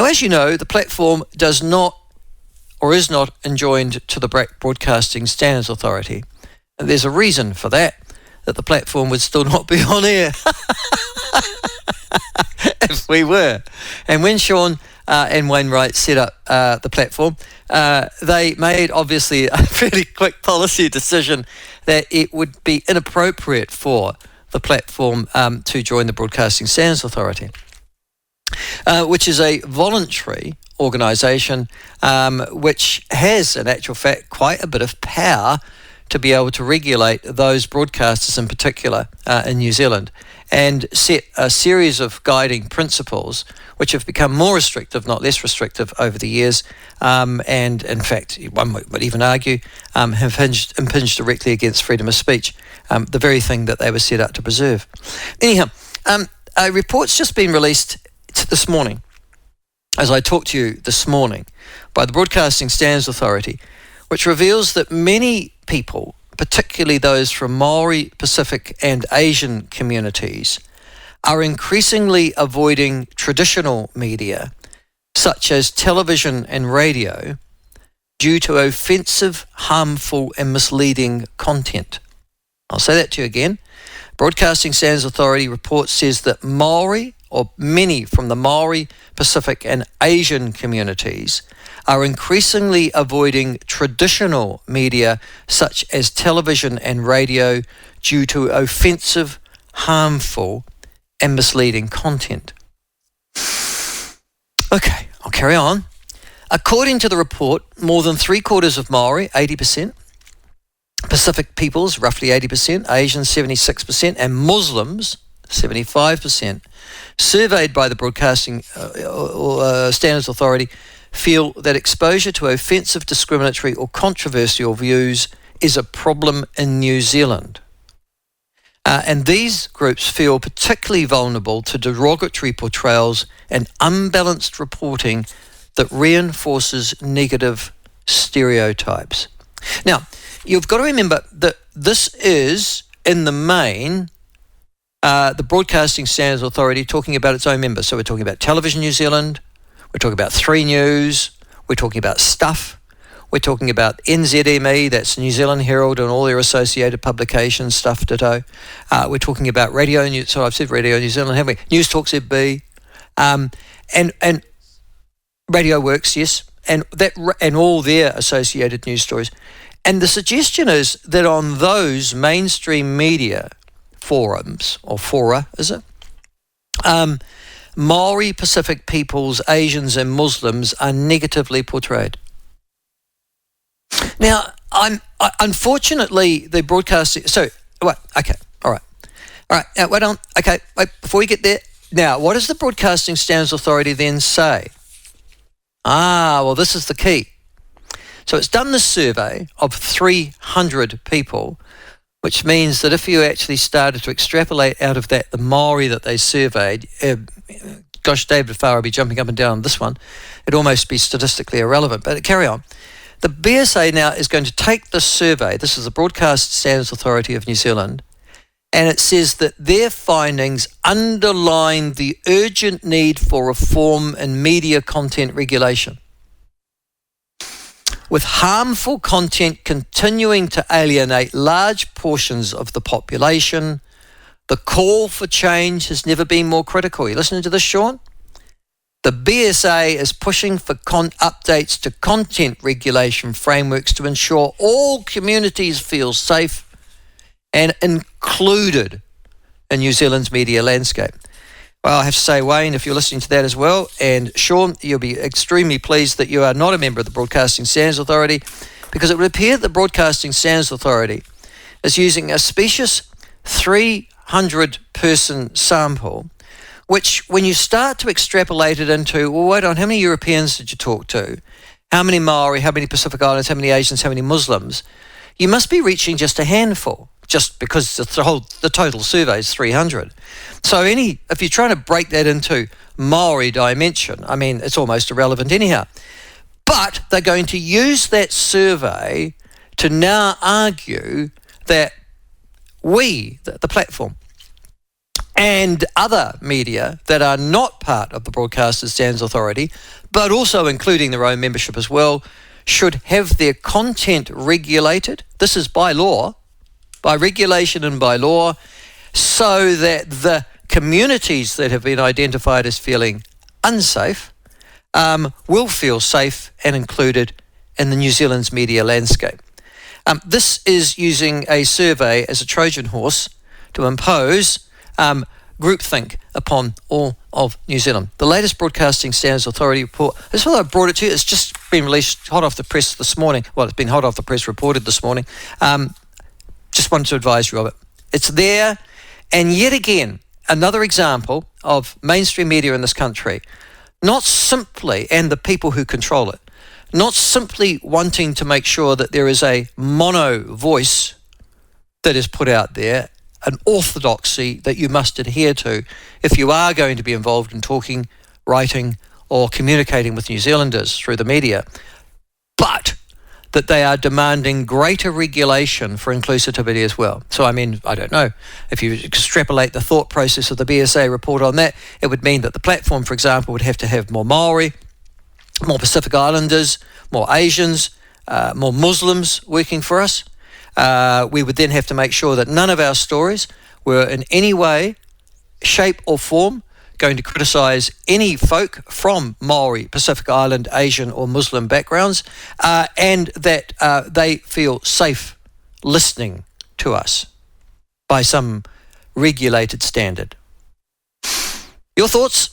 Now, as you know, the platform does not or is not enjoined to the Broadcasting Standards Authority. And there's a reason for that the platform would still not be on air if we were. And when Sean and Wainwright set up the platform, they made obviously a pretty quick policy decision that it would be inappropriate for the platform to join the Broadcasting Standards Authority, which is a voluntary organisation which has, in actual fact, quite a bit of power to be able to regulate those broadcasters in particular in New Zealand, and set a series of guiding principles which have become more restrictive, not less restrictive, over the years, and in fact, one would even argue, have impinged directly against freedom of speech, the very thing that they were set out to preserve. Anyhow, a report's just been released this morning, as I talked to you this morning, by the Broadcasting Standards Authority, which reveals that many people, particularly those from Maori, Pacific and Asian communities, are increasingly avoiding traditional media, such as television and radio, due to offensive, harmful and misleading content. I'll say that to you again. Broadcasting Standards Authority report says that Maori, or many from the Maori, Pacific and Asian communities, are increasingly avoiding traditional media such as television and radio due to offensive, harmful and misleading content. Okay, I'll carry on. According to the report, more than 3/4 of Maori, 80%, Pacific peoples, roughly 80%, Asians, 76%, and Muslims, 75%, surveyed by the Broadcasting Standards Authority, feel that exposure to offensive, discriminatory or controversial views is a problem in New Zealand. And these groups feel particularly vulnerable to derogatory portrayals and unbalanced reporting that reinforces negative stereotypes. Now, you've got to remember that this is, in the main, the Broadcasting Standards Authority talking about its own members. So we're talking about Television New Zealand, we're talking about 3 News, we're talking about Stuff, we're talking about NZME, that's New Zealand Herald and all their associated publications, Stuff ditto. We're talking about Radio New, so I've said Radio New Zealand, haven't we? News Talk ZB, and Radio Works, yes, and all their associated news stories. And the suggestion is that on those mainstream media forums, or fora, is it? Maori, Pacific peoples, Asians and Muslims are negatively portrayed. Now, unfortunately, the broadcasting... So, wait, okay, all right, now, wait on. Okay, wait, before we get there. Now, what does the Broadcasting Standards Authority then say? Well, this is the key. So it's done this survey of 300 people, which means that if you actually started to extrapolate out of that the Maori that they surveyed, gosh, David Farr will be jumping up and down on this one, it'd almost be statistically irrelevant, but carry on. The BSA now is going to take this survey, this is the Broadcast Standards Authority of New Zealand, and it says that their findings underline the urgent need for reform in media content regulation, with harmful content continuing to alienate large portions of the population. The call for change has never been more critical. You listening to this, Sean? The BSA is pushing for updates to content regulation frameworks to ensure all communities feel safe and included in New Zealand's media landscape. Well, I have to say, Wayne, if you're listening to that as well, and Sean, you'll be extremely pleased that you are not a member of the Broadcasting Standards Authority, because it would appear that the Broadcasting Standards Authority is using a specious 300-person sample, which, when you start to extrapolate it into, well, wait on, how many Europeans did you talk to? How many Maori, how many Pacific Islanders, how many Asians, how many Muslims? You must be reaching just a handful, just because the total survey is 300. So if you're trying to break that into Maori dimension, I mean, it's almost irrelevant anyhow. But they're going to use that survey to now argue that we, the platform, and other media that are not part of the Broadcasters Standards Authority, but also including their own membership as well, should have their content regulated. This is by law, by regulation and by law, so that the communities that have been identified as feeling unsafe will feel safe and included in the New Zealand's media landscape. This is using a survey as a Trojan horse to impose groupthink upon all of New Zealand. The latest Broadcasting Standards Authority report, this is what I brought it to you, it's just been released hot off the press this morning. Well, it's been hot off the press, reported this morning. Just wanted to advise you of it. It's there, and yet again, another example of mainstream media in this country, not simply, and the people who control it, not simply wanting to make sure that there is a mono voice that is put out there, an orthodoxy that you must adhere to if you are going to be involved in talking, writing, or communicating with New Zealanders through the media, but that they are demanding greater regulation for inclusivity as well. So, I mean, I don't know, if you extrapolate the thought process of the BSA report on that, it would mean that the platform, for example, would have to have more Maori, more Pacific Islanders, more Asians, more Muslims working for us. We would then have to make sure that none of our stories were in any way, shape or form going to criticise any folk from Maori, Pacific Island, Asian or Muslim backgrounds, and that they feel safe listening to us by some regulated standard. Your thoughts?